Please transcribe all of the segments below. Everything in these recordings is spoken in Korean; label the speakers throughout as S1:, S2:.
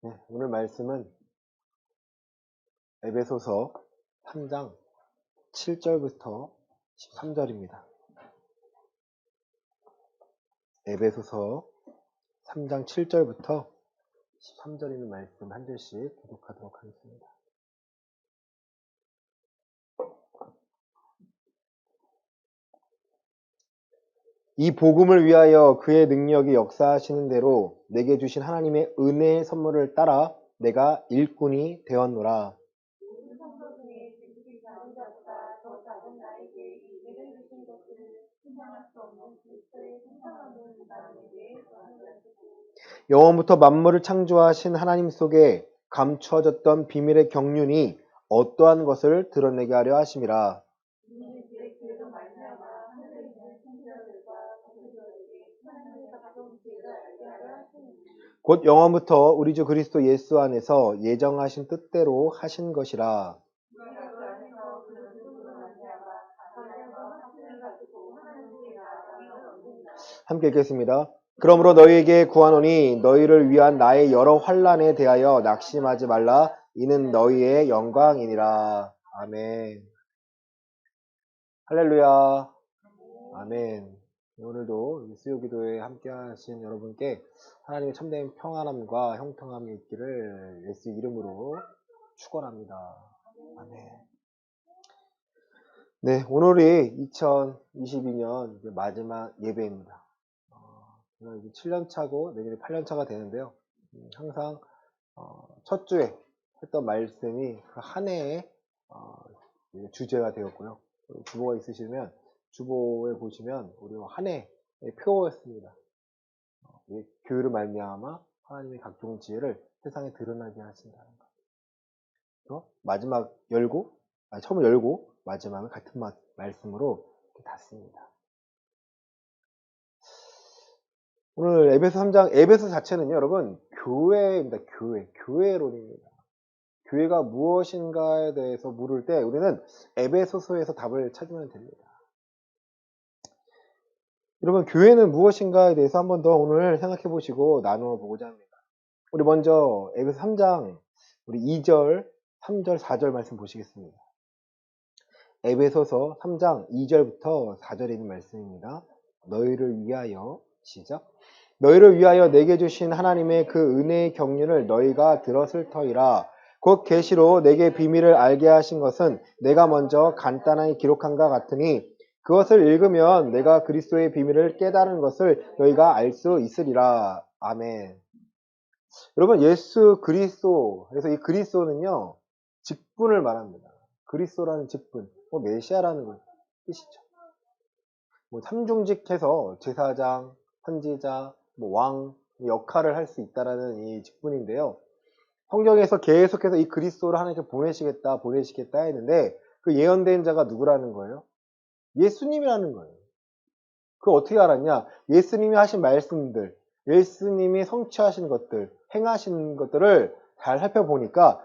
S1: 네, 오늘 말씀은 에베소서 3장 7절부터 13절입니다. 에베소서 3장 7절부터 13절 있는 말씀 한 절씩 교독하도록 하겠습니다. 이 복음을 위하여 그의 능력이 역사하시는 대로 내게 주신 하나님의 은혜의 선물을 따라 내가 일꾼이 되었노라. 영원부터 만물을 창조하신 하나님 속에 감추어졌던 비밀의 경륜이 어떠한 것을 드러내게 하려 하심이라. 곧 영원부터 우리 주 그리스도 예수 안에서 예정하신 뜻대로 하신 것이라. 함께 읽겠습니다. 그러므로 너희에게 구하노니 너희를 위한 나의 여러 환난에 대하여 낙심하지 말라. 이는 너희의 영광이니라. 아멘. 할렐루야. 아멘. 오늘도 수요기도에 함께 하신 여러분께 하나님의 참된 평안함과 형통함이 있기를 예수 이름으로 축원합니다. 아멘. 네, 오늘이 2022년 마지막 예배입니다. 저는 이제 7년 차고 내년에 8년 차가 되는데요. 항상 첫 주에 했던 말씀이 그 한 해의 주제가 되었고요. 주보가 있으시면 주보에 보시면 우리 한 해의 표였습니다. 교회를 말미암아 하나님의 각종 지혜를 세상에 드러나게 하신다는 것. 마지막 열고, 처음을 열고 마지막을 같은 말씀으로 닫습니다. 오늘 에베소 3장, 에베소 자체는요, 여러분, 교회입니다. 교회론입니다. 교회가 무엇인가에 대해서 물을 때 우리는 에베소서에서 답을 찾으면 됩니다. 여러분, 교회는 무엇인가에 대해서 한 번 더 오늘 생각해 보시고 나누어 보고자 합니다. 우리 먼저 에베소 3장, 우리 2절, 3절, 4절 말씀 보시겠습니다. 에베소서 3장 2절부터 4절에 있는 말씀입니다. 너희를 위하여, 시작. 너희를 위하여 내게 주신 하나님의 그 은혜의 경륜을 너희가 들었을 터이라. 곧 계시로 내게 비밀을 알게 하신 것은 내가 먼저 간단하게 기록한가 같으니 그것을 읽으면 내가 그리스도의 비밀을 깨달은 것을 너희가 알 수 있으리라. 아멘. 여러분, 예수 그리스도, 그래서 이 그리스도는요, 직분을 말합니다. 그리스도라는 직분, 메시아라는 걸 뜻이죠. 삼중직해서 제사장, 선지자, 왕 역할을 할 수 있다라는 이 직분인데요. 성경에서 계속해서 이 그리스도를 하나님께 보내시겠다 했는데 그 예언된 자가 누구라는 거예요? 예수님이라는 거예요. 그걸 어떻게 알았냐? 예수님이 하신 말씀들, 예수님이 성취하신 것들, 행하신 것들을 잘 살펴보니까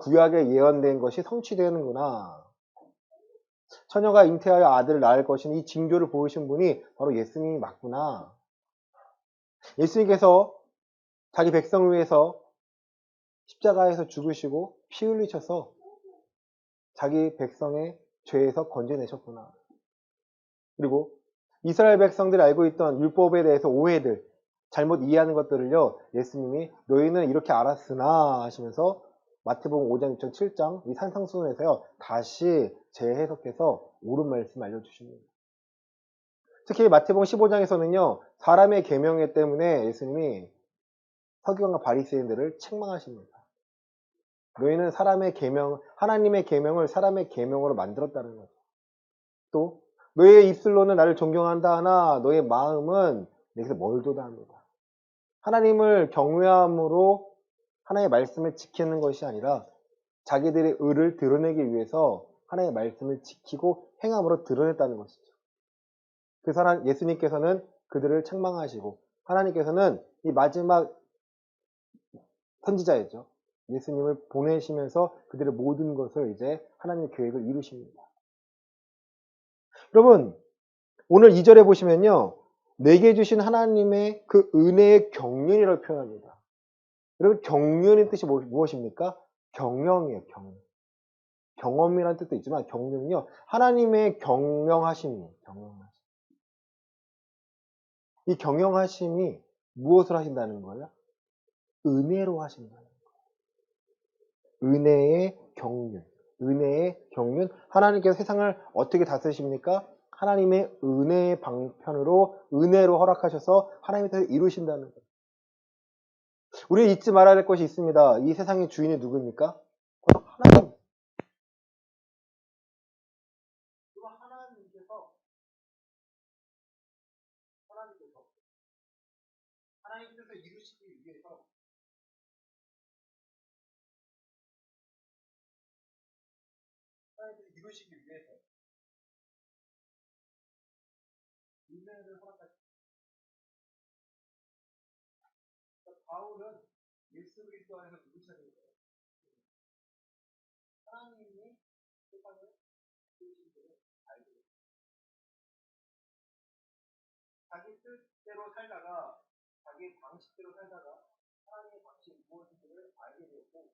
S1: 구약에 예언된 것이 성취되는구나. 처녀가 잉태하여 아들을 낳을 것인 이 징조를 보이신 분이 바로 예수님이 맞구나. 예수님께서 자기 백성을 위해서 십자가에서 죽으시고 피 흘리셔서 자기 백성의 죄에서 건져내셨구나. 그리고 이스라엘 백성들이 알고 있던 율법에 대해서 오해들, 잘못 이해하는 것들을요, 예수님이 너희는 이렇게 알았으나 하시면서 마태복음 5장, 6장, 7장 이 산상수훈에서요 다시 재해석해서 옳은 말씀 알려주십니다. 특히 마태복음 15장에서는요 사람의 계명에 때문에 예수님이 서기관과 바리새인들을 책망하십니다. 너희는 사람의 계명, 하나님의 계명을 사람의 계명으로 만들었다는 거죠. 또 너희의 입술로는 나를 존경한다 하나 너희의 마음은 내게서 멀도다 합니다. 하나님을 경외함으로 하나님의 말씀을 지키는 것이 아니라 자기들의 의를 드러내기 위해서 하나님의 말씀을 지키고 행함으로 드러냈다는 것이죠. 그래서 예수님께서는 그들을 책망하시고 하나님께서는 이 마지막 선지자였죠. 예수님을 보내시면서 그들의 모든 것을 이제 하나님의 계획을 이루십니다. 여러분, 오늘 2절에 보시면요. 내게 주신 하나님의 그 은혜의 경륜이라고 표현합니다. 여러분 경륜의 뜻이 무엇입니까? 경영이에요. 경영. 경험이라는 뜻도 있지만 경륜은요. 하나님의 경영하심이에요. 경영하심. 이 경영하심이 무엇을 하신다는 거예요? 은혜로 하신다는 거예요. 은혜의 경륜. 은혜의 경륜. 하나님께서 세상을 어떻게 다스리십니까? 하나님의 은혜의 방편으로 은혜로 허락하셔서 하나님의 뜻을 이루신다는 거예요. 우리는 잊지 말아야 할 것이 있습니다. 이 세상의 주인이 누구입니까? 바로 하나님. 하나님께서 이루시기 위해서 하나님께서 이루시기 위해서 은혜를 허락하셨습니다. 바울은 예수 그리스도 안에서 누구셨는 거예요? 하나님이 세상을 이루신 줄을 알게 됐습니다. 자기 뜻대로 살다가 자기 방식대로 살다가 하나님의 방식이 무엇인지를 알게 되었고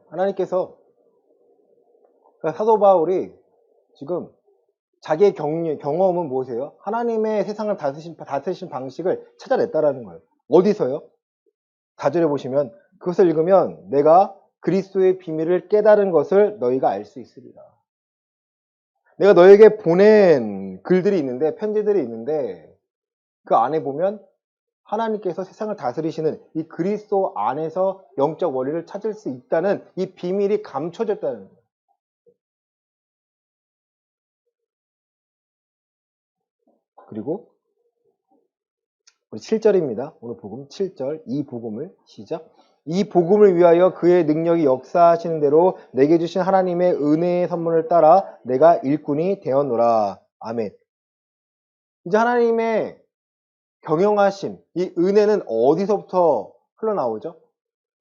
S1: 하나님께서 사도 바울이 지금 자기의 경험은 무엇이에요? 하나님의 세상을 다스리신 방식을 찾아냈다라는 거예요. 어디서요? 4절에 보시면 그것을 읽으면 내가 그리스도의 비밀을 깨달은 것을 너희가 알 수 있으리라. 내가 너에게 보낸 글들이 있는데 편지들이 있는데 그 안에 보면 하나님께서 세상을 다스리시는 이 그리스도 안에서 영적 원리를 찾을 수 있다는 이 비밀이 감춰졌다는 거예요. 그리고 우리 7절입니다. 오늘 복음 7절 이 복음을 시작. 이 복음을 위하여 그의 능력이 역사하시는 대로 내게 주신 하나님의 은혜의 선물을 따라 내가 일꾼이 되었노라. 아멘. 이제 하나님의 경영하심, 이 은혜는 어디서부터 흘러나오죠?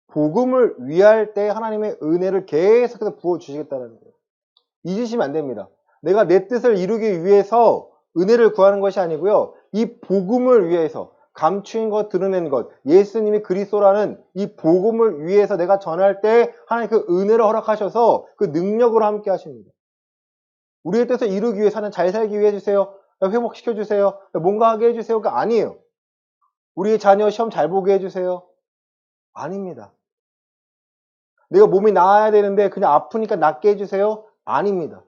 S1: 복음을 위할 때 하나님의 은혜를 계속해서 부어주시겠다는 거예요. 잊으시면 안 됩니다. 내가 내 뜻을 이루기 위해서 은혜를 구하는 것이 아니고요. 이 복음을 위해서 감추인 것, 드러낸 것, 예수님이 그리스도라는 이 복음을 위해서 내가 전할 때 하나님 그 은혜를 허락하셔서 그 능력으로 함께 하십니다. 우리의 뜻을 이루기 위해서 하나님 잘 살기 위해 해주세요. 회복시켜주세요. 뭔가 하게 해주세요가 아니에요. 우리의 자녀 시험 잘 보게 해주세요. 아닙니다. 내가 몸이 나아야 되는데 그냥 아프니까 낫게 해주세요. 아닙니다.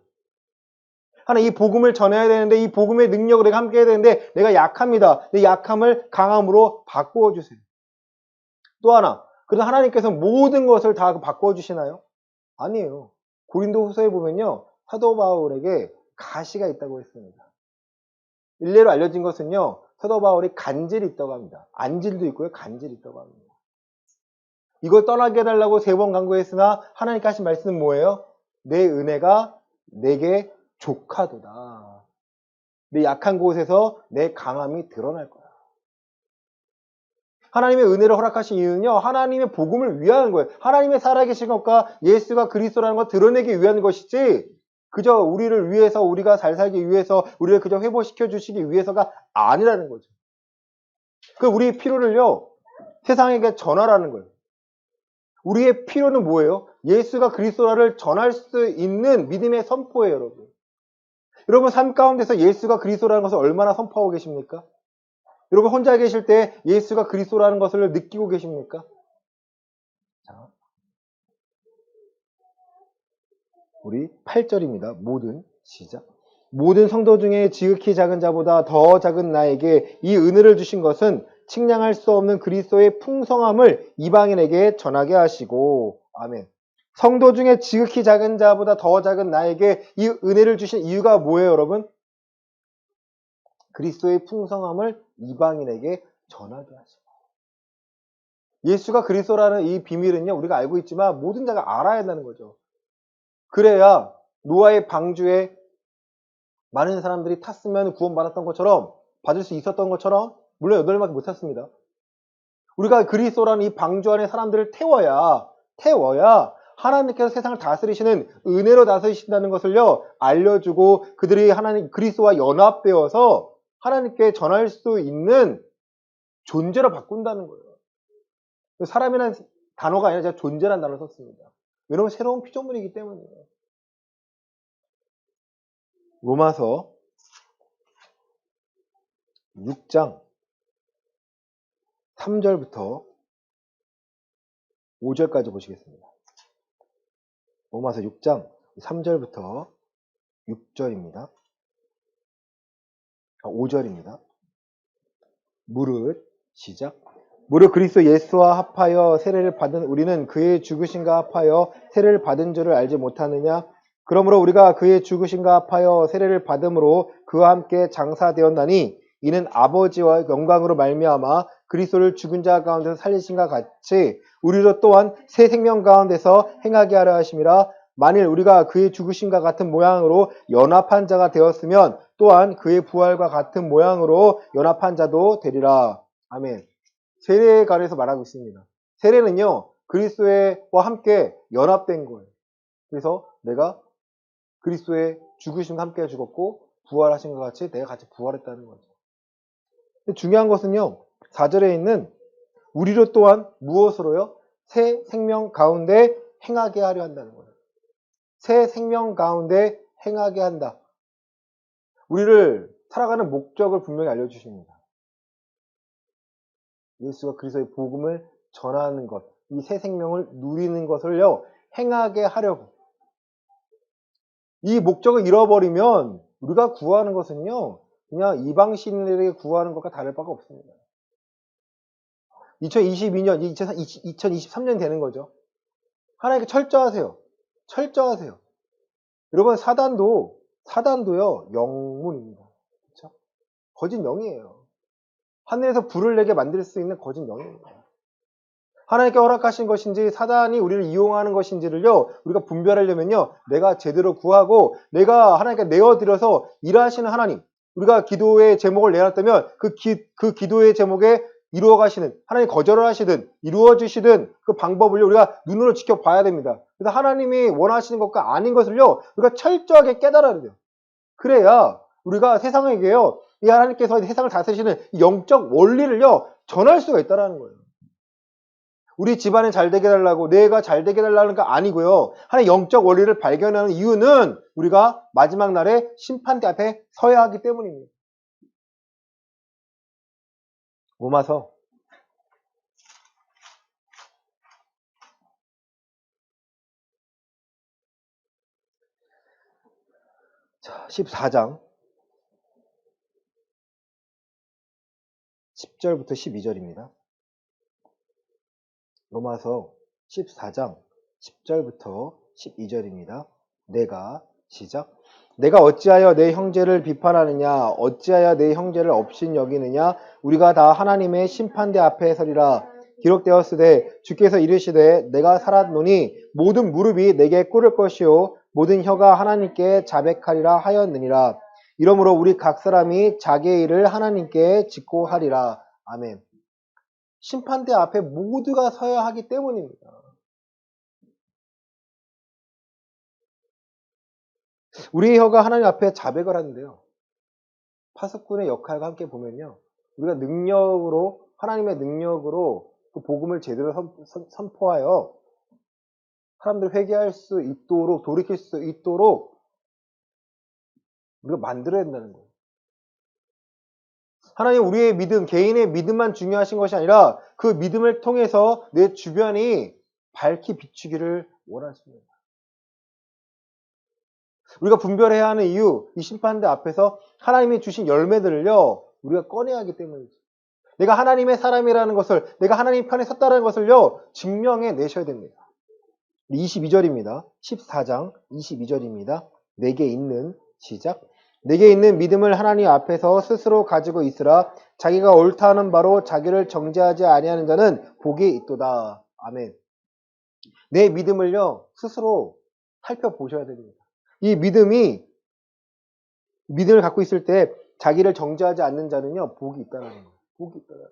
S1: 하나님 이 복음을 전해야 되는데 이 복음의 능력으로 내가 함께 해야 되는데 내가 약합니다. 내 약함을 강함으로 바꾸어 주세요. 또 하나, 그래서 하나님께서 모든 것을 다 바꾸어 주시나요? 아니에요. 고린도후서에 보면요. 사도 바울에게 가시가 있다고 했습니다. 일례로 알려진 것은요. 사도 바울이 간질이 있다고 합니다. 안질도 있고요. 간질이 있다고 합니다. 이걸 떠나게 해달라고 3번 간구했으나 하나님께 하신 말씀은 뭐예요? 내 은혜가 내게 족하도다. 내 약한 곳에서 내 강함이 드러날 거야. 하나님의 은혜를 허락하신 이유는요. 하나님의 복음을 위하는 거예요. 하나님의 살아계신 것과 예수가 그리스도라는 걸 드러내기 위한 것이지 그저 우리를 위해서 우리가 잘 살기 위해서 우리를 그저 회복시켜 주시기 위해서가 아니라는 거죠. 그 우리의 필요를요. 세상에게 전하라는 거예요. 우리의 필요는 뭐예요? 예수가 그리스도를 전할 수 있는 믿음의 선포예요, 여러분. 여러분 삶 가운데서 예수가 그리스도라는 것을 얼마나 선포하고 계십니까? 여러분 혼자 계실 때 예수가 그리스도라는 것을 느끼고 계십니까? 자, 우리 8절입니다. 모든 시작. 모든 성도 중에 지극히 작은 자보다 더 작은 나에게 이 은혜를 주신 것은 측량할 수 없는 그리스도의 풍성함을 이방인에게 전하게 하시고 아멘. 성도 중에 지극히 작은 자보다 더 작은 나에게 이 은혜를 주신 이유가 뭐예요, 여러분? 그리스도의 풍성함을 이방인에게 전하게 하시고 예수가 그리스도라는 이 비밀은요, 우리가 알고 있지만 모든 자가 알아야 한다는 거죠. 그래야 노아의 방주에 많은 사람들이 탔으면 구원받았던 것처럼, 받을 수 있었던 것처럼, 물론 8명밖에 못 탔습니다. 우리가 그리스도라는 이 방주 안에 사람들을 태워야 하나님께서 세상을 다스리시는, 은혜로 다스리신다는 것을요, 알려주고 그들이 하나님 그리스도와 연합되어서 하나님께 전할 수 있는 존재로 바꾼다는 거예요. 사람이라는 단어가 아니라 제가 존재라는 단어를 썼습니다. 왜냐하면 새로운 피조물이기 때문이에요. 로마서 6장 3절부터 5절까지 보시겠습니다. 로마서 6장 3절부터 6절입니다. 5절입니다. 무릇 시작. 무릇 그리스도 예수와 합하여 세례를 받은 우리는 그의 죽으심과 합하여 세례를 받은 줄을 알지 못하느냐? 그러므로 우리가 그의 죽으심과 합하여 세례를 받음으로 그와 함께 장사되었나니 이는 아버지와 영광으로 말미암아 그리스도를 죽은 자 가운데서 살리신과 같이 우리로 또한 새 생명 가운데서 행하게 하려 하심이라. 만일 우리가 그의 죽으심과 같은 모양으로 연합한 자가 되었으면 또한 그의 부활과 같은 모양으로 연합한 자도 되리라. 아멘. 세례에 관해서 말하고 있습니다. 세례는요, 그리스도와 함께 연합된 거예요. 그래서 내가 그리스도의 죽으심과 함께 죽었고 부활하신 것 같이 내가 같이 부활했다는 거죠. 근데 중요한 것은요, 4절에 있는 우리로 또한 무엇으로요? 새 생명 가운데 행하게 하려 한다는 거예요. 새 생명 가운데 행하게 한다. 우리를 살아가는 목적을 분명히 알려주십니다. 예수가 그리스도의 복음을 전하는 것, 이 새 생명을 누리는 것을요, 행하게 하려고. 이 목적을 잃어버리면 우리가 구하는 것은요, 그냥 이방신들에게 구하는 것과 다를 바가 없습니다. 2022년, 2023년 되는 거죠. 하나님께 철저하세요. 철저하세요. 여러분, 사단도요, 영문입니다. 그렇죠? 거짓 영이에요. 하늘에서 불을 내게 만들 수 있는 거짓 영입니다. 하나님께 허락하신 것인지 사단이 우리를 이용하는 것인지를요, 우리가 분별하려면요, 내가 제대로 구하고 내가 하나님께 내어드려서 일하시는 하나님, 우리가 기도의 제목을 내놨다면 그 기도의 제목에 이루어가시는, 하나님 거절을 하시든 이루어주시든 그 방법을 우리가 눈으로 지켜봐야 됩니다. 그래서 하나님이 원하시는 것과 아닌 것을요, 우리가 철저하게 깨달아야 돼요. 그래야 우리가 세상에게요, 이 하나님께서 세상을 다스리시는 영적 원리를요, 전할 수가 있다는 거예요. 우리 집안이 잘 되게 해달라고, 내가 잘 되게 해달라는 거 아니고요. 하나의 영적 원리를 발견하는 이유는 우리가 마지막 날에 심판대 앞에 서야 하기 때문입니다. 로마서 14장 10절부터 12절입니다. 로마서 14장 10절부터 12절입니다. 시작. 내가 어찌하여 내 형제를 비판하느냐? 어찌하여 내 형제를 업신여기느냐? 우리가 다 하나님의 심판대 앞에 서리라. 기록되었으되 주께서 이르시되 내가 살았노니 모든 무릎이 내게 꿇을 것이요 모든 혀가 하나님께 자백하리라 하였느니라. 이러므로 우리 각 사람이 자기의 일을 하나님께 짓고 하리라. 아멘. 심판대 앞에 모두가 서야 하기 때문입니다. 우리의 혀가 하나님 앞에 자백을 하는데요. 파수꾼의 역할과 함께 보면요, 우리가 하나님의 능력으로 그 복음을 제대로 선포하여 사람들 회개할 수 있도록, 돌이킬 수 있도록 우리가 만들어야 된다는 거예요. 하나님, 우리의 믿음, 개인의 믿음만 중요하신 것이 아니라 그 믿음을 통해서 내 주변이 밝히 비추기를 원하십니다. 우리가 분별해야 하는 이유, 이 심판대 앞에서 하나님이 주신 열매들을요, 우리가 꺼내야 하기 때문이죠. 내가 하나님의 사람이라는 것을, 내가 하나님 편에 섰다는 것을요, 증명해 내셔야 됩니다. 22절입니다. 14장 22절입니다. 내게 있는 시작. 내게 있는 믿음을 하나님 앞에서 스스로 가지고 있으라. 자기가 옳다 하는 바로 자기를 정죄하지 아니하는 자는 복이 있도다. 아멘. 내 믿음을요, 스스로 살펴보셔야 됩니다. 이 믿음을 갖고 있을 때 자기를 정죄하지 않는 자는요, 복이 있다는 거예요. 복이 있다는 거예요.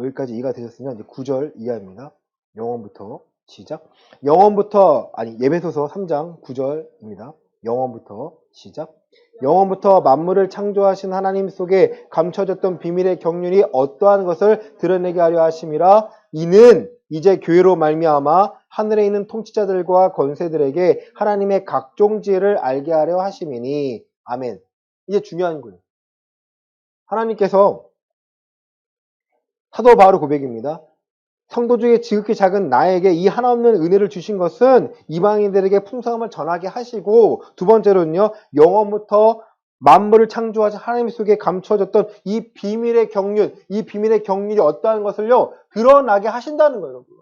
S1: 여기까지 이해가 되셨으면 이제 9절 이하입니다. 영원부터 시작. 예배소서 3장 9절입니다. 영원부터 시작. 영원부터 만물을 창조하신 하나님 속에 감춰졌던 비밀의 경륜이 어떠한 것을 드러내게 하려 하심이라. 이는 이제 교회로 말미암아 하늘에 있는 통치자들과 권세들에게 하나님의 각종 지혜를 알게 하려 하심이니. 아멘. 이게 중요한 거예요. 하나님께서 사도 바울의 고백입니다. 성도 중에 지극히 작은 나에게 이 하나없는 은혜를 주신 것은 이방인들에게 풍성함을 전하게 하시고, 두 번째로는요, 영원부터 만물을 창조하신 하나님 속에 감춰졌던 이 비밀의 경륜이 어떠한 것을요, 드러나게 하신다는 거예요, 여러분.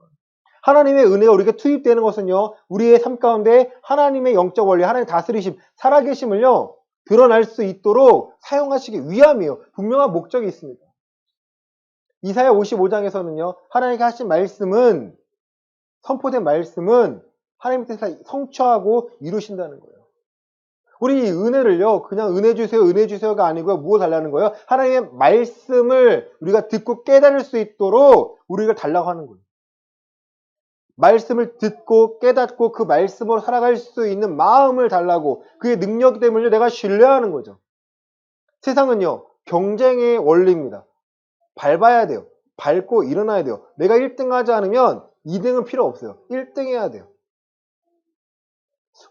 S1: 하나님의 은혜가 우리에게 투입되는 것은요, 우리의 삶 가운데 하나님의 영적 원리, 하나님의 다스리심, 살아계심을요, 드러날 수 있도록 사용하시기 위함이에요. 분명한 목적이 있습니다. 이사야 55장에서는요, 하나님께 하신 말씀은, 선포된 말씀은 하나님께서 성취하고 이루신다는 거예요. 우리 이 은혜를요, 그냥 은혜 주세요가 아니고요, 무엇을 달라는 거예요? 하나님의 말씀을 우리가 듣고 깨달을 수 있도록 우리가 달라고 하는 거예요. 말씀을 듣고 깨닫고 그 말씀으로 살아갈 수 있는 마음을 달라고, 그의 능력 때문에 내가 신뢰하는 거죠. 세상은요, 경쟁의 원리입니다. 밟아야 돼요. 밟고 일어나야 돼요. 내가 1등 하지 않으면 2등은 필요 없어요. 1등 해야 돼요.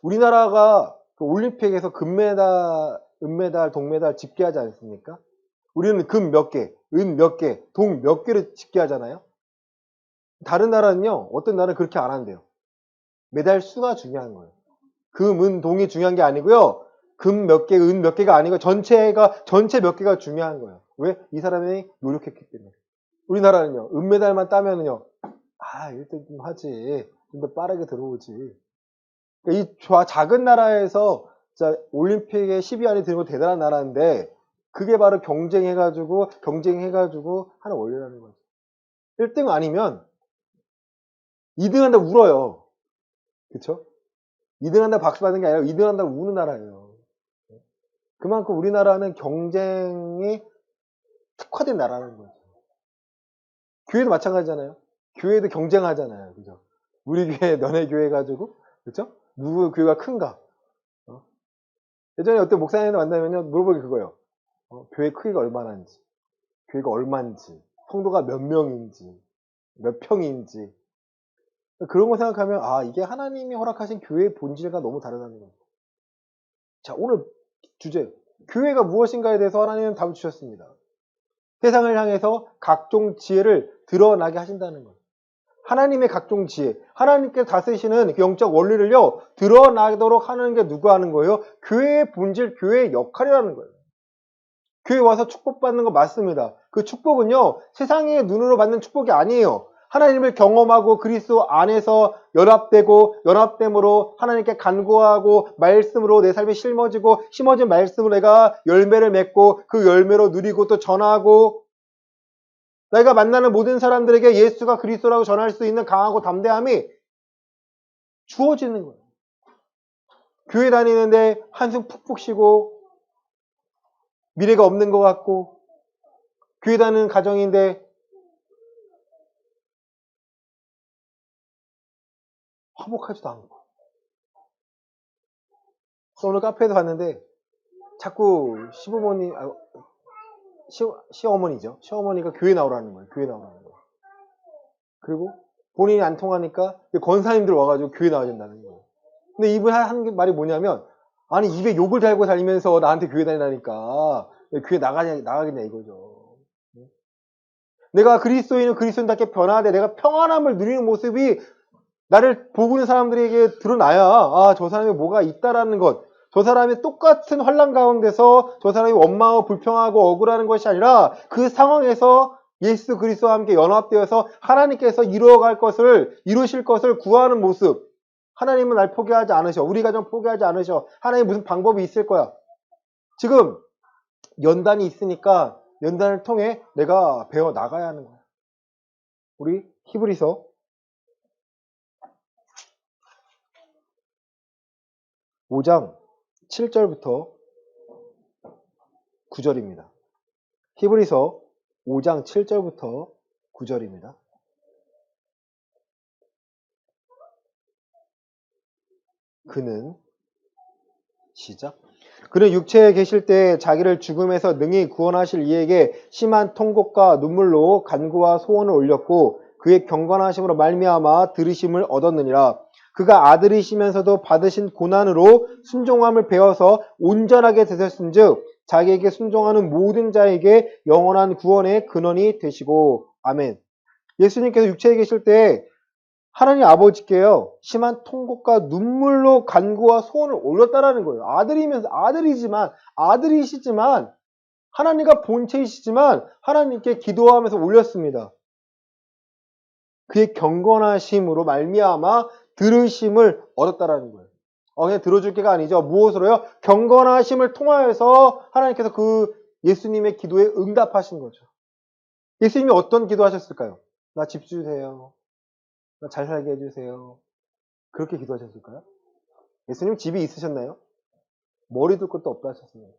S1: 우리나라가 그 올림픽에서 은메달, 동메달 집계하지 않습니까? 우리는 금 몇 개, 은 몇 개, 동 몇 개를 집계하잖아요. 다른 나라는요, 어떤 나라는 그렇게 안 한대요. 메달 수가 중요한 거예요. 금, 은, 동이 중요한 게 아니고요. 금 몇 개, 은 몇 개가 아니고 전체 몇 개가 중요한 거예요. 왜? 이 사람이 노력했기 때문에. 우리나라는요, 은메달만 따면은요, 1등 좀 하지. 좀 더 빠르게 들어오지. 그러니까 이 작은 나라에서 진짜 올림픽에 10위 안에 드는 건 대단한 나라인데, 그게 바로 경쟁해가지고 하는 원리라는 거죠. 1등 아니면 2등 한다 울어요. 그쵸? 2등 한다 박수 받는 게 아니라 2등 한다 우는 나라예요. 그만큼 우리나라는 경쟁이 특화된 나라는 거죠. 교회도 마찬가지잖아요. 교회도 경쟁하잖아요. 그죠? 우리 교회, 너네 교회 가지고, 그죠? 누구 교회가 큰가? 예전에 어떤 목사님을 만나면요, 물어보기 그거예요. 교회 크기가 얼마나인지, 교회가 얼마인지, 성도가 몇 명인지, 몇 평인지. 그런 거 생각하면, 이게 하나님이 허락하신 교회의 본질과 너무 다르다는 거예요. 자, 오늘 주제, 교회가 무엇인가에 대해서 하나님은 답을 주셨습니다. 세상을 향해서 각종 지혜를 드러나게 하신다는 거예요. 하나님의 각종 지혜, 하나님께서 다스리시는 그 영적 원리를요, 드러나도록 하는 게 누가 하는 거예요? 교회의 본질, 교회의 역할이라는 거예요. 교회 와서 축복받는 거 맞습니다. 그 축복은요, 세상의 눈으로 받는 축복이 아니에요. 하나님을 경험하고 그리스도 안에서 연합됨으로 하나님께 간구하고 말씀으로 내 삶에 심어진 말씀으로 내가 열매를 맺고 그 열매로 누리고 또 전하고 내가 만나는 모든 사람들에게 예수가 그리스도라고 전할 수 있는 강하고 담대함이 주어지는 거예요. 교회 다니는데 한숨 푹푹 쉬고 미래가 없는 것 같고 교회 다니는 가정인데 화목하지도 않고. 오늘 카페에서 갔는데 자꾸 시어머니죠. 시어머니가 교회 나오라는 거예요. 그리고 본인이 안 통하니까 권사님들 와가지고 교회 나와야 된다는 거예요. 근데 이분 한 말이 뭐냐면, 아니 입에 욕을 달고 다니면서 나한테 교회 다니라니까 교회 나가겠냐 이거죠. 내가 그리스도인답게 변화돼 내가 평안함을 누리는 모습이 나를 보고 있는 사람들에게 드러나야 저 사람이 뭐가 있다라는 것, 저 사람이 똑같은 환난 가운데서 저 사람이 원망하고 불평하고 억울하는 것이 아니라 그 상황에서 예수 그리스도와 함께 연합되어서 하나님께서 이루실 것을 구하는 모습, 하나님은 날 포기하지 않으셔. 우리 가정 포기하지 않으셔. 하나님 무슨 방법이 있을 거야. 지금 연단이 있으니까 연단을 통해 내가 배워 나가야 하는 거야. 우리 히브리서 5장 7절부터 9절입니다. 히브리서 5장 7절부터 9절입니다. 그는 육체에 계실 때 자기를 죽음에서 능히 구원하실 이에게 심한 통곡과 눈물로 간구와 소원을 올렸고 그의 경건하심으로 말미암아 들으심을 얻었느니라. 그가 아들이시면서도 받으신 고난으로 순종함을 배워서 온전하게 되셨은즉 자기에게 순종하는 모든 자에게 영원한 구원의 근원이 되시고. 아멘. 예수님께서 육체에 계실 때 하나님 아버지께요, 심한 통곡과 눈물로 간구와 소원을 올렸다라는 거예요. 아들이시지만, 하나님과 본체이시지만, 하나님께 기도하면서 올렸습니다. 그의 경건하심으로 말미암아 들으심을 얻었다라는 거예요. 그냥 들어줄 게가 아니죠. 무엇으로요? 경건하심을 통하여서 하나님께서 그 예수님의 기도에 응답하신 거죠. 예수님이 어떤 기도하셨을까요? 나 집 주세요. 나 잘 살게 해주세요. 그렇게 기도하셨을까요? 예수님 집이 있으셨나요? 머리 둘 것도 없다 하셨습니다.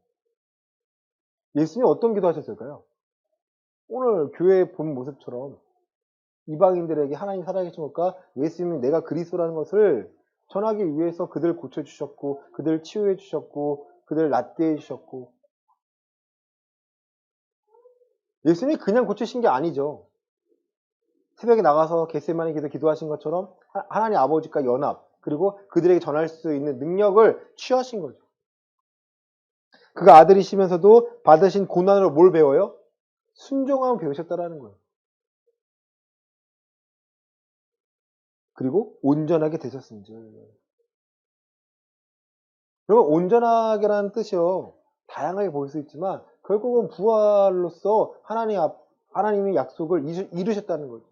S1: 예수님 어떤 기도하셨을까요? 오늘 교회에 본 모습처럼 이방인들에게 하나님 살아계신 것과 예수님이 내가 그리스도라는 것을 전하기 위해서 그들 고쳐주셨고 그들 치유해 주셨고 그들 낫게 해주셨고 예수님이 그냥 고치신 게 아니죠. 새벽에 나가서 겟세마네 기도하신 것처럼 하나님 아버지과 연합 그리고 그들에게 전할 수 있는 능력을 취하신 거죠. 그가 아들이시면서도 받으신 고난으로 뭘 배워요? 순종함을 배우셨다라는 거예요. 그리고 온전하게 되셨습니다. 그러면 온전하게라는 뜻이요. 다양하게 보일 수 있지만 결국은 부활로서 하나님이 약속을 이루셨다는 거죠.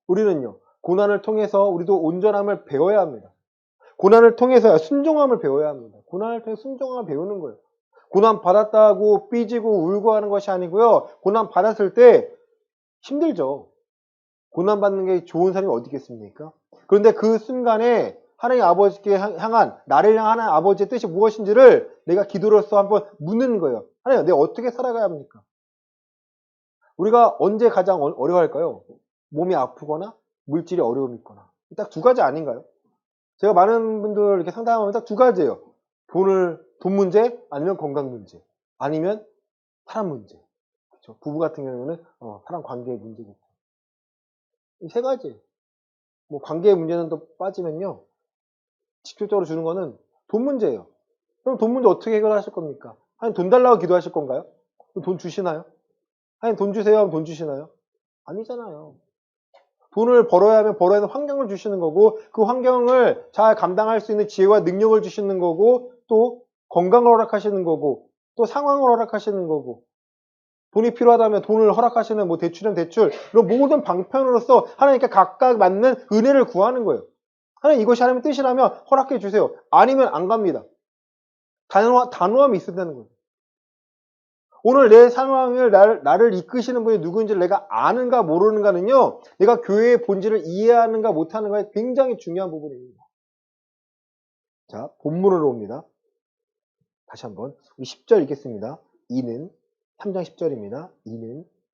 S1: 우리는요. 고난을 통해서 우리도 온전함을 배워야 합니다. 고난을 통해서 순종함을 배워야 합니다. 고난을 통해 순종함을 배우는 거예요. 고난 받았다고 삐지고 울고 하는 것이 아니고요. 고난 받았을 때 힘들죠. 고난 받는 게 좋은 사람이 어디 있겠습니까? 그런데 그 순간에 하나님 아버지께 향한 나를 향한 하나님 아버지의 뜻이 무엇인지를 내가 기도로서 한번 묻는 거예요. 하나님, 내가 어떻게 살아가야 합니까? 우리가 언제 가장 어려워할까요? 몸이 아프거나 물질이 어려움이 있거나. 딱 두 가지 아닌가요? 제가 많은 분들 이렇게 상담하면 딱 두 가지예요. 돈 문제, 아니면 건강 문제, 아니면 사람 문제. 그렇죠? 부부 같은 경우는 사람 관계의 문제겠죠. 이 세 가지. 뭐 관계의 문제는 또 빠지면요. 직접적으로 주는 거는 돈 문제예요. 그럼 돈 문제 어떻게 해결하실 겁니까? 하나님 돈 달라고 기도하실 건가요? 그럼 돈 주시나요? 하나님 돈 주세요 하면 돈 주시나요? 아니잖아요. 돈을 벌어야 하면 벌어야 하는 환경을 주시는 거고 그 환경을 잘 감당할 수 있는 지혜와 능력을 주시는 거고 또 건강을 허락하시는 거고 또 상황을 허락하시는 거고 돈이 필요하다면 돈을 허락하시는 뭐 대출이면 대출 이런 모든 방편으로서 하나님께 각각 맞는 은혜를 구하는 거예요. 하나님 이것이 하나님의 뜻이라면 허락해 주세요. 아니면 안 갑니다. 단호함이 있어야 되는 거예요. 오늘 내 상황을 나를 이끄시는 분이 누구인지를 내가 아는가 모르는가는요. 내가 교회의 본질을 이해하는가 못하는가에 굉장히 중요한 부분입니다. 자, 본문으로 옵니다. 다시 한번 우리 10절 읽겠습니다. 3장 10절입니다.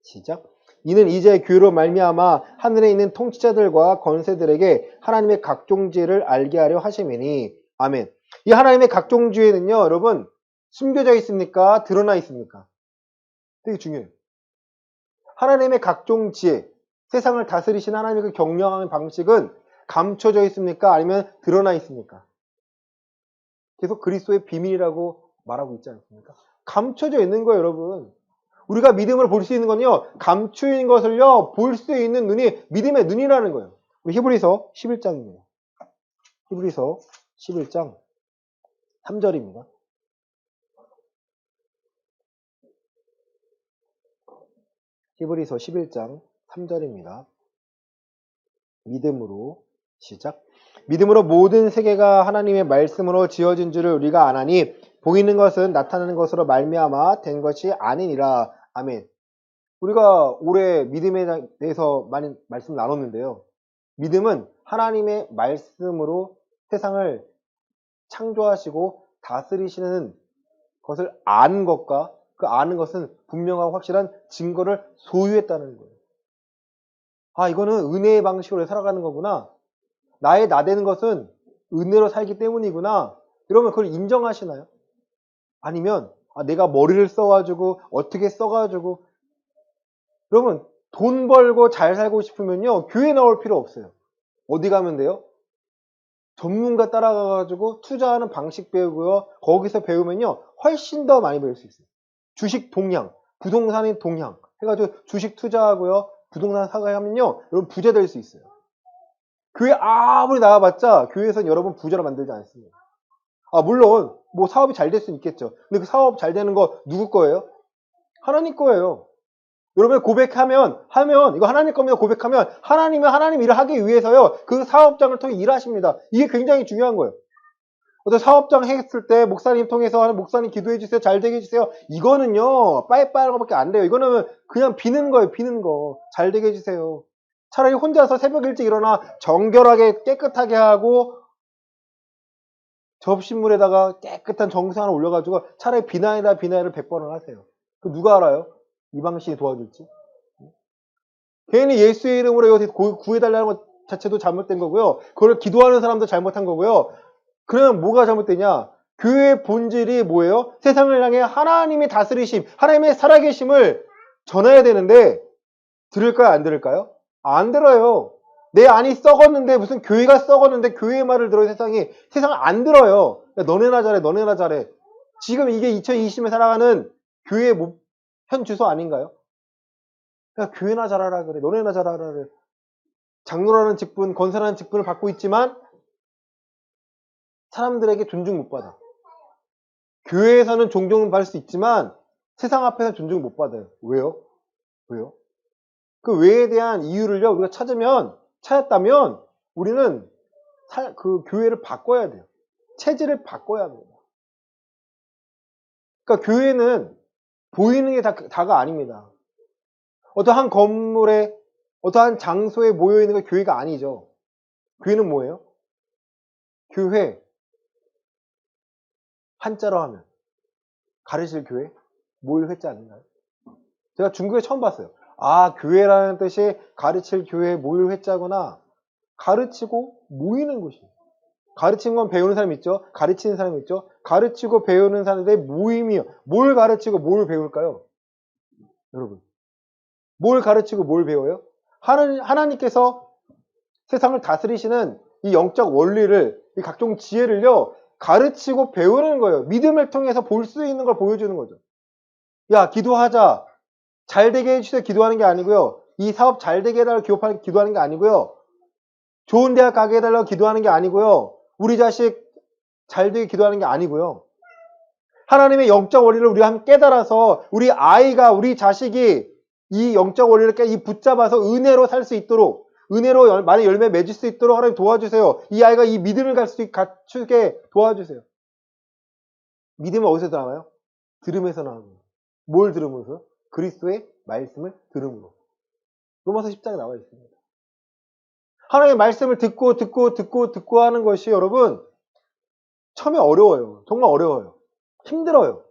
S1: 시작. 이는 이제 교회로 말미암아 하늘에 있는 통치자들과 권세들에게 하나님의 각종 지혜를 알게 하려 하심이니. 아멘. 이 하나님의 각종 지혜는요, 여러분 숨겨져 있습니까? 드러나 있습니까? 되게 중요해요. 하나님의 각종 지혜, 세상을 다스리신 하나님의 그 경영하는 방식은 감춰져 있습니까? 아니면 드러나 있습니까? 계속 그리스도의 비밀이라고 말하고 있지 않습니까? 감춰져 있는 거예요, 여러분. 우리가 믿음을 볼 수 있는 건요, 감추인 것을요, 볼 수 있는 눈이 믿음의 눈이라는 거예요. 우리 히브리서 11장입니다. 히브리서 11장 3절입니다. 히브리서 11장 3절입니다. 믿음으로 시작. 믿음으로 모든 세계가 하나님의 말씀으로 지어진 줄을 우리가 아나니 보이는 것은 나타나는 것으로 말미암아 된 것이 아니니라. 아멘. 우리가 올해 믿음에 대해서 많이 말씀 나눴는데요. 믿음은 하나님의 말씀으로 세상을 창조하시고 다스리시는 것을 아는 것과 그 아는 것은 분명하고 확실한 증거를 소유했다는 거예요. 아, 이거는 은혜의 방식으로 살아가는 거구나. 나의 나되는 것은 은혜로 살기 때문이구나. 이러면 그걸 인정하시나요? 아니면 내가 머리를 써가지고 어떻게 써가지고 그러면 돈 벌고 잘 살고 싶으면요 교회 나올 필요 없어요. 어디 가면 돼요? 전문가 따라가가지고 투자하는 방식 배우고요. 거기서 배우면요 훨씬 더 많이 배울 수 있어요. 주식 동향, 부동산의 동향 해가지고 주식 투자하고요. 부동산 사가하면요 여러분 부자 될 수 있어요. 교회 아무리 나와봤자 교회에서는 여러분 부자로 만들지 않습니다. 물론 뭐 사업이 잘 될 수는 있겠죠. 근데 그 사업 잘 되는 거 누구 거예요? 하나님 거예요. 여러분 고백하면 이거 하나님 겁니다. 고백하면 하나님은 하나님 일을 하기 위해서요. 그 사업장을 통해 일하십니다. 이게 굉장히 중요한 거예요. 어떤 사업장 했을 때 목사님 통해서 하는 목사님 기도해 주세요. 잘 되게 해주세요. 이거는요. 빠이빠이한 것밖에 안 돼요. 이거는 그냥 비는 거예요. 비는 거. 잘 되게 해주세요. 차라리 혼자서 새벽 일찍 일어나 정결하게 깨끗하게 하고 접시물에다가 깨끗한 정수 하나 올려가지고 차라리 비나이다 비나이를 100번을 하세요. 그 누가 알아요? 이 방식이 도와줄지. 괜히 예수의 이름으로 이거 구해달라는 것 자체도 잘못된 거고요. 그걸 기도하는 사람도 잘못한 거고요. 그러면 뭐가 잘못되냐? 교회의 본질이 뭐예요? 세상을 향해 하나님의 다스리심, 하나님의 살아계심을 전해야 되는데 들을까요? 안 들을까요? 안 들어요. 내 안이 썩었는데 무슨 교회가 썩었는데 교회의 말을 들어요. 세상은 안 들어요. 야, 너네나 잘해 너네나 잘해. 지금 이게 2020에 살아가는 교회의 현 주소 아닌가요? 야, 교회나 잘하라 그래. 너네나 잘하라 그래. 장로라는 직분, 권사라는 직분을 받고 있지만 사람들에게 존중 못 받아. 교회에서는 존중을 받을 수 있지만 세상 앞에서 존중을 못 받아요. 왜요? 그 왜에 대한 이유를요 우리가 찾았다면 우리는 그 교회를 바꿔야 돼요. 체질을 바꿔야 합니다. 그러니까 교회는 보이는 게 다가 아닙니다. 어떠한 건물에 어떠한 장소에 모여있는 게 교회가 아니죠. 교회는 뭐예요? 교회 한자로 하면 가르칠 교회 모일 회자 아닌가요? 제가 중국에 처음 봤어요. 교회라는 뜻이 가르칠 교회 모일 회자구나. 가르치고 모이는 곳이에요. 가르치는 건 배우는 사람 있죠. 가르치는 사람 있죠. 가르치고 배우는 사람들의 모임이요. 뭘 가르치고 뭘 배울까요? 여러분 뭘 가르치고 뭘 배워요? 하나님께서 세상을 다스리시는 이 영적 원리를 이 각종 지혜를요 가르치고 배우는 거예요. 믿음을 통해서 볼 수 있는 걸 보여주는 거죠. 야 기도하자 잘 되게 해주세요 기도하는 게 아니고요. 이 사업 잘 되게 해달라고 기도하는 게 아니고요. 좋은 대학 가게 해달라고 기도하는 게 아니고요. 우리 자식 잘 되게 기도하는 게 아니고요. 하나님의 영적 원리를 우리가 함께 깨달아서 우리 아이가 우리 자식이 이 영적 원리를 붙잡아서 은혜로 살 수 있도록 은혜로 많은 열매 맺을 수 있도록 하나님 도와주세요. 이 아이가 이 믿음을 갖추게 도와주세요. 믿음은 어디서 나와요? 들음에서 나와요. 뭘 들으면서? 그리스도의 말씀을 들음으로. 로마서 10장에 나와 있습니다. 하나님의 말씀을 듣고 하는 것이 여러분 처음에 어려워요. 정말 어려워요. 힘들어요.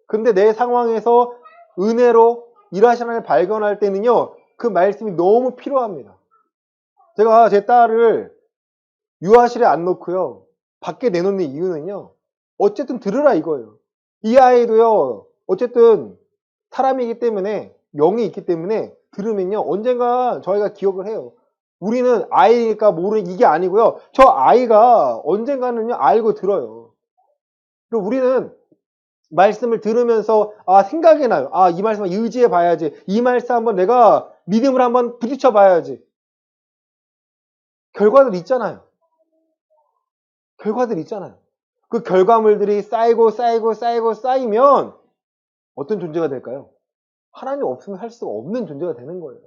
S1: 근데 내 상황에서 은혜로 일하시는 하나님을 발견할 때는요. 그 말씀이 너무 필요합니다. 제가 제 딸을 유아실에 안 놓고요. 밖에 내놓는 이유는요. 어쨌든 들으라 이거예요. 이 아이도요. 어쨌든 사람이기 때문에 영이 있기 때문에 들으면요. 언젠가 저희가 기억을 해요. 우리는 아이니까 모르는 이게 아니고요. 저 아이가 언젠가는요. 알고 들어요. 그리고 우리는 말씀을 들으면서 생각이 나요. 이 말씀을 의지해 봐야지. 이 말씀 한번 내가 믿음을 한번 부딪혀 봐야지. 결과들 있잖아요. 그 결과물들이 쌓이면 어떤 존재가 될까요? 하나님 없으면 살 수가 없는 존재가 되는 거예요.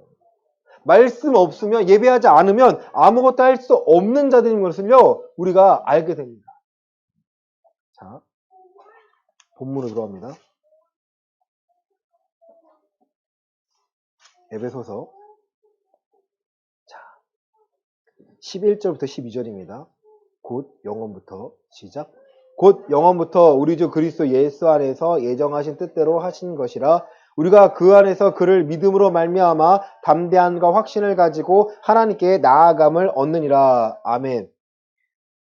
S1: 말씀 없으면, 예배하지 않으면 아무것도 할 수 없는 자들인 것을요, 우리가 알게 됩니다. 자, 본문으로 들어갑니다. 에베소서 11절부터 12절입니다. 곧 영원부터 시작. 곧 영원부터 우리 주 그리스도 예수 안에서 예정하신 뜻대로 하신 것이라. 우리가 그 안에서 그를 믿음으로 말미암아 담대함과 확신을 가지고 하나님께 나아감을 얻느니라. 아멘.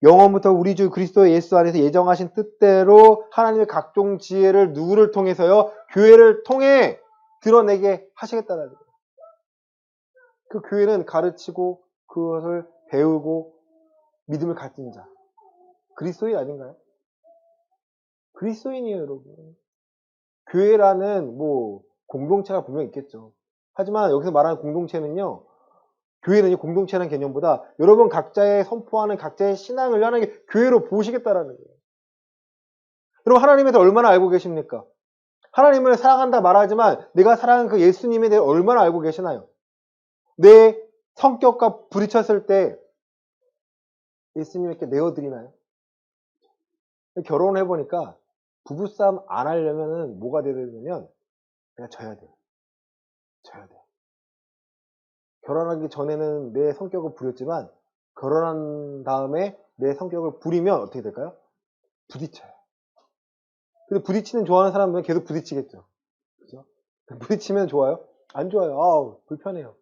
S1: 영원부터 우리 주 그리스도 예수 안에서 예정하신 뜻대로 하나님의 각종 지혜를 누구를 통해서요? 교회를 통해 드러내게 하시겠다는 거예요. 그 교회는 가르치고 그것을 배우고 믿음을 가진 자. 그리스도인 아닌가요? 그리스도인이에요, 여러분. 교회라는 공동체가 분명히 있겠죠. 하지만 여기서 말하는 공동체는요, 교회는 공동체라는 개념보다 여러분 각자의 선포하는 각자의 신앙을 하나님께 교회로 보시겠다라는 거예요. 여러분 하나님에 대해 얼마나 알고 계십니까? 하나님을 사랑한다 말하지만 내가 사랑하는 그 예수님에 대해 얼마나 알고 계시나요? 내 성격과 부딪혔을 때 예수님께 내어드리나요? 결혼을 해보니까 부부싸움 안 하려면은 뭐가 돼야 되냐면 내가 져야 돼요. 져야 돼요. 결혼하기 전에는 내 성격을 부렸지만 결혼한 다음에 내 성격을 부리면 어떻게 될까요? 부딪혀요. 근데 부딪히는 좋아하는 사람은 계속 부딪히겠죠. 그죠? 부딪히면 좋아요? 안 좋아요. 아우, 불편해요.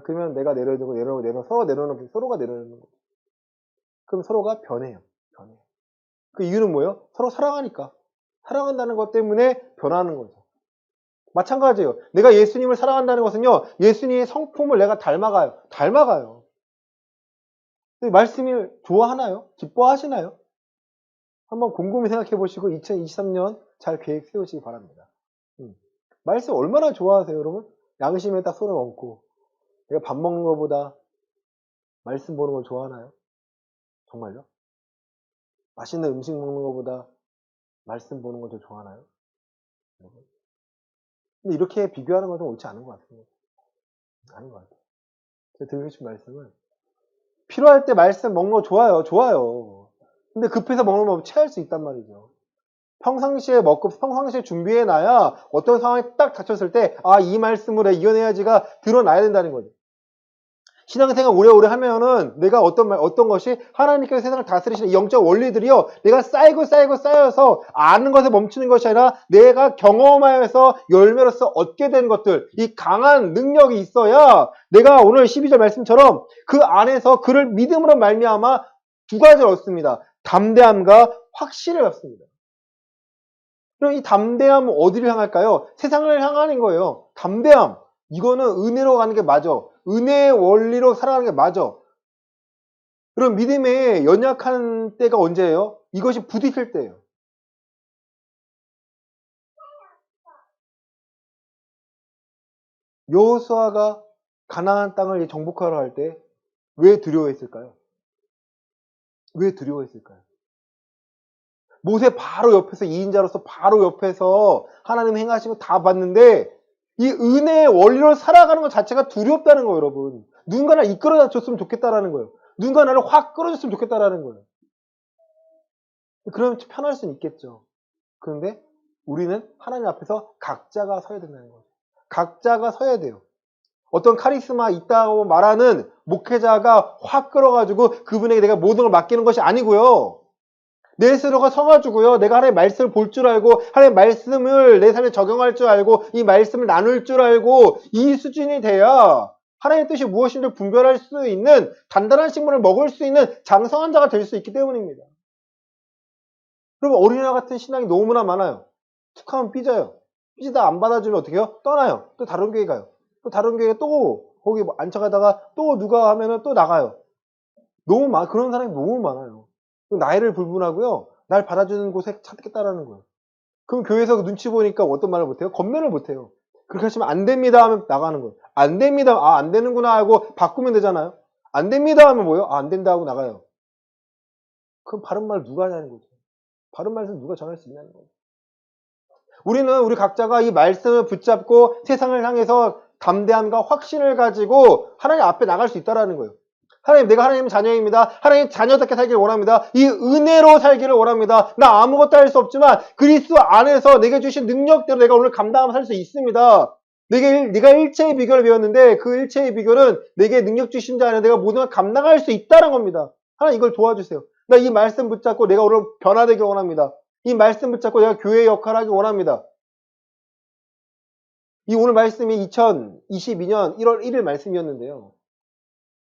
S1: 그러면 내가 내려놓고 서로 내려놓고 서로가 내려놓는 거죠. 그럼 서로가 변해요. 그 이유는 뭐예요? 서로 사랑하니까. 사랑한다는 것 때문에 변하는 거죠. 마찬가지예요. 내가 예수님을 사랑한다는 것은요, 예수님의 성품을 내가 닮아가요. 말씀을 좋아하나요? 기뻐하시나요? 한번 곰곰이 생각해 보시고 2023년 잘 계획 세우시기 바랍니다. 말씀 얼마나 좋아하세요, 여러분? 양심에 딱 손을 얹고 내가 밥 먹는 것보다 말씀 보는 걸 좋아하나요? 정말요? 맛있는 음식 먹는 것보다 말씀 보는 걸 더 좋아하나요? 근데 이렇게 비교하는 것은 옳지 않은 것 같습니다. 아닌 것 같아요. 제가 드리고 싶은 말씀은 필요할 때 말씀 먹는 거 좋아요. 근데 급해서 먹는 거 체할 수 있단 말이죠. 평상시에 먹고 평상시에 준비해놔야 어떤 상황이 딱 닥쳤을 때 이 말씀으로 이겨내야지가 드러나야 된다는 거죠. 신앙생활 오래오래 하면은 내가 어떤 것이 하나님께서 세상을 다스리시는 영적 원리들이요, 내가 쌓여서 아는 것에 멈추는 것이 아니라 내가 경험하여서 열매로서 얻게 된 것들, 이 강한 능력이 있어야 내가 오늘 12절 말씀처럼 그 안에서 그를 믿음으로 말미암아 두 가지를 얻습니다. 담대함과 확신을 얻습니다. 그럼 이 담대함은 어디를 향할까요? 세상을 향하는 거예요. 담대함. 이거는 은혜로 가는 게 맞아. 은혜의 원리로 살아가는 게 맞아. 그럼 믿음에 연약한 때가 언제예요? 이것이 부딪힐 때예요. 여호수아가 가나안 땅을 정복하러 갈 때 왜 두려워했을까요? 모세 바로 옆에서 2인자로서 바로 옆에서 하나님 행하시고 다 봤는데 이 은혜의 원리로 살아가는 것 자체가 두렵다는 거예요, 여러분. 누군가 나를 이끌어 줬으면 좋겠다라는 거예요. 누군가 나를 확 끌어줬으면 좋겠다라는 거예요. 그러면 편할 수는 있겠죠. 그런데 우리는 하나님 앞에서 각자가 서야 된다는 거죠. 각자가 서야 돼요. 어떤 카리스마 있다고 말하는 목회자가 확 끌어가지고 그분에게 내가 모든 걸 맡기는 것이 아니고요. 내 스스로가 서가지고요, 내가 하나님의 말씀을 볼 줄 알고 하나님의 말씀을 내 삶에 적용할 줄 알고 이 말씀을 나눌 줄 알고 이 수준이 돼야 하나님의 뜻이 무엇인지 분별할 수 있는 단단한 식물을 먹을 수 있는 장성한 자가 될 수 있기 때문입니다. 그럼 어린아이 같은 신앙이 너무나 많아요. 툭 하면 삐져요. 삐지다 안 받아주면 어떻게 해요? 떠나요. 또 다른 교회 가요. 또 다른 교회 또 거기 앉혀가다가 또 누가 하면은 또 나가요. 그런 사람이 너무 많아요. 나이를 불문하고요, 날 받아주는 곳에 찾겠다라는 거예요. 그럼 교회에서 눈치 보니까 어떤 말을 못해요? 건면을 못해요. 그렇게 하시면 안 됩니다 하면 나가는 거예요. 안 됩니다. 안 되는구나 하고 바꾸면 되잖아요. 안 됩니다 하면 뭐예요? 안 된다 하고 나가요. 그럼 바른 말 누가 하냐는 거죠. 바른 말씀 누가 전할 수 있냐는 거죠. 우리 각자가 이 말씀을 붙잡고 세상을 향해서 담대함과 확신을 가지고 하나님 앞에 나갈 수 있다라는 거예요. 하나님, 내가 하나님 자녀입니다. 하나님 자녀답게 살기를 원합니다. 이 은혜로 살기를 원합니다. 나 아무것도 할 수 없지만 그리스도 안에서 내게 주신 능력대로 내가 오늘 감당하며 살 수 있습니다. 내가 일체의 비결을 배웠는데 그 일체의 비결은 내게 능력 주신 자 안에 내가 모든 걸 감당할 수 있다는 겁니다. 하나님 이걸 도와주세요. 나 이 말씀 붙잡고 내가 오늘 변화되길 원합니다. 이 말씀 붙잡고 내가 교회의 역할을 하길 원합니다. 이 오늘 말씀이 2022년 1월 1일 말씀이었는데요.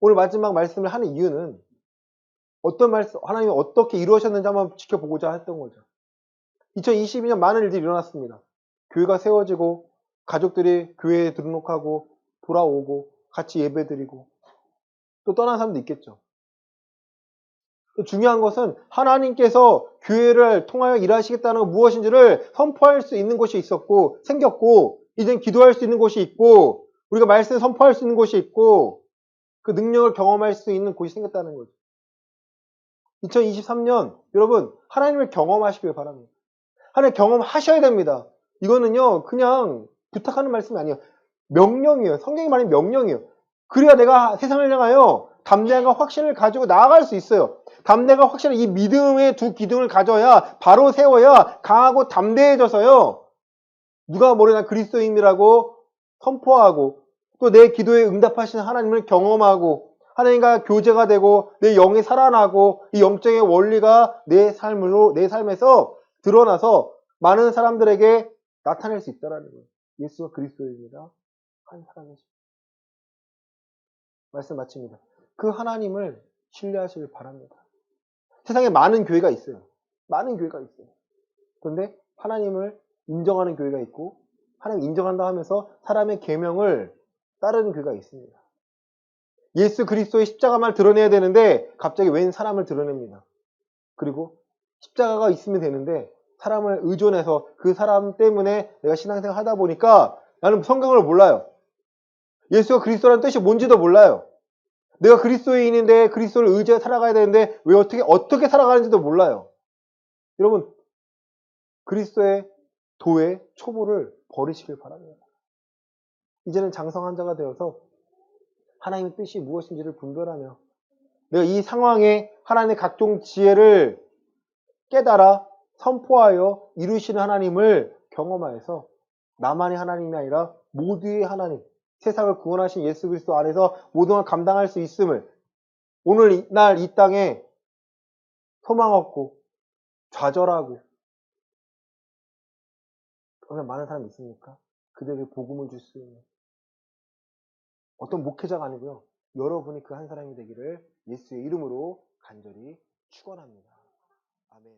S1: 오늘 마지막 말씀을 하는 이유는 어떤 말씀, 하나님이 어떻게 이루어졌는지 한번 지켜보고자 했던 거죠. 2022년 많은 일들이 일어났습니다. 교회가 세워지고, 가족들이 교회에 등록하고, 돌아오고, 같이 예배드리고, 또 떠난 사람도 있겠죠. 중요한 것은 하나님께서 교회를 통하여 일하시겠다는 것 무엇인지를 선포할 수 있는 곳이 있었고, 생겼고, 이젠 기도할 수 있는 곳이 있고, 우리가 말씀을 선포할 수 있는 곳이 있고, 그 능력을 경험할 수 있는 곳이 생겼다는 거죠. 2023년 여러분 하나님을 경험하시길 바랍니다. 하나님 경험하셔야 됩니다. 이거는요 그냥 부탁하는 말씀이 아니에요. 명령이에요. 성경이 말하는 명령이에요. 그래야 내가 세상을 향하여 담대함과 확신을 가지고 나아갈 수 있어요. 담대함과 확신을 이 믿음의 두 기둥을 가져야 바로 세워야 강하고 담대해져서요. 누가 뭐래나 그리스도인이라고 선포하고 또 내 기도에 응답하시는 하나님을 경험하고 하나님과 교제가 되고 내 영이 살아나고 이 영적의 원리가 내 삶에서 드러나서 많은 사람들에게 나타낼 수 있다는 거예요. 예수가 그리스도입니다. 한 사람이죠. 말씀 마칩니다. 그 하나님을 신뢰하시길 바랍니다. 세상에 많은 교회가 있어요. 많은 교회가 있어요. 그런데 하나님을 인정하는 교회가 있고 하나님 인정한다 하면서 사람의 계명을 따르는 교회가 있습니다. 예수 그리스도의 십자가만 드러내야 되는데 갑자기 웬 사람을 드러냅니다. 그리고 십자가가 있으면 되는데 사람을 의존해서 그 사람 때문에 내가 신앙생활 하다 보니까 나는 성경을 몰라요. 예수가 그리스도라는 뜻이 뭔지도 몰라요. 내가 그리스도인인데 그리스도를 의지해 살아가야 되는데 왜 어떻게 살아가는지도 몰라요. 여러분 그리스도의 도의 초보를 버리시길 바랍니다. 이제는 장성한 자가 되어서 하나님의 뜻이 무엇인지를 분별하며 내가 이 상황에 하나님의 각종 지혜를 깨달아 선포하여 이루시는 하나님을 경험하여서 나만의 하나님이 아니라 모두의 하나님, 세상을 구원하신 예수 그리스도 안에서 모든 걸 감당할 수 있음을 오늘날 이 땅에 소망 없고 좌절하고 그러면 많은 사람이 있습니까? 그들에게 복음을 줄 수 있는 어떤 목회자가 아니고요. 여러분이 그 한 사람이 되기를 예수의 이름으로 간절히 축원합니다. 아멘.